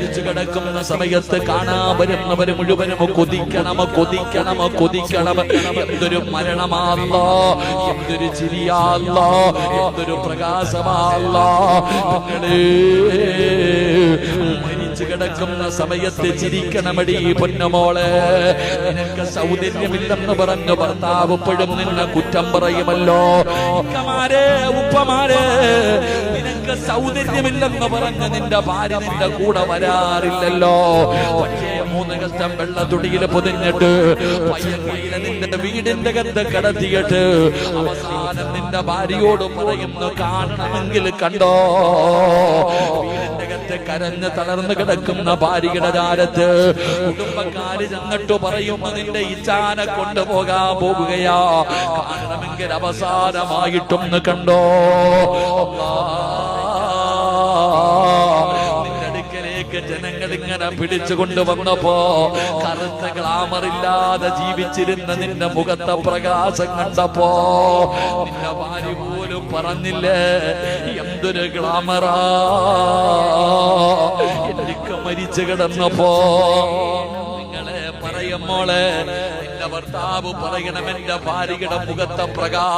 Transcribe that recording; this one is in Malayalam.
മരിച്ചു കിടക്കുന്ന സമയത്ത് കാണാൻ വരുന്നവര് മുഴുവനും കൊതിക്കണം കൊതിക്കണം കൊതിക്കണം. എന്തൊരു മരണമാല്ലോ, എന്തൊരു ചിരിയാല്ലോ, എന്തൊരു പ്രകാശമാല്ലോ. മരിച്ചു കിടക്കുന്ന സമയത്ത് ചിരിക്കണമടി പൊന്നമോളെ. നിനക്ക് സൗന്ദര്യമില്ലെന്ന് പറഞ്ഞു ഭർത്താവ് ഇപ്പോഴും നിന്നെ കുറ്റം പറയുമല്ലോ. ഉപ്പമാരെ, നിനക്ക് സൗന്ദര്യമില്ലെന്ന് പറഞ്ഞ് നിന്റെ ഭാര്യ നിന്റെ കൂടെ വരാറില്ലല്ലോ. പക്ഷേ 3 കഷ്ടം വെള്ള തുണിയിൽ പൊതിഞ്ഞിട്ട് പയ്യങ്കയിലെ നിന്റെ വീടിന്റെ കത്ത് കടത്തിയിട്ട് അവസാനം നിന്റെ ഭാര്യയോട് പറയുന്നു, കാണണമെങ്കിൽ കണ്ടോ. വീടിന്റെ കത്ത് കരഞ്ഞ് തളർന്ന് കിടക്കുന്ന ഭാര്യയുടെ ചാരത്ത് കുടുംബക്കാര് ചെന്നിട്ട് പറയുമ്പോ നിന്റെ ഇച്ചാനെ കൊണ്ടുപോകാൻ പോകുകയാ. കാണണമെങ്കിൽ അവസാനമായിട്ടൊന്ന് കണ്ടോ. നിന്റെ അടുക്കലേക്ക് ജനങ്ങൾ ഇങ്ങനെ പിടിച്ചു കൊണ്ടുവന്നപ്പോ കറുത്ത ഗ്ലാമറില്ലാതെ ജീവിച്ചിരുന്ന നിന്റെ മുഖത്തെ പ്രകാശം കണ്ടപ്പോ നിന്റെ ഭാര്യ പോലും പറഞ്ഞില്ലേ, എന്തൊരു ഗ്ലാമറാ. എനിക്ക് മരിച്ചു കിടന്നപ്പോ നിങ്ങളെ പറയും മോളെ, നിന്റെ ഭർത്താവ് പറയണം എന്റെ ഭാര്യയുടെ മുഖത്തെ പ്രകാശം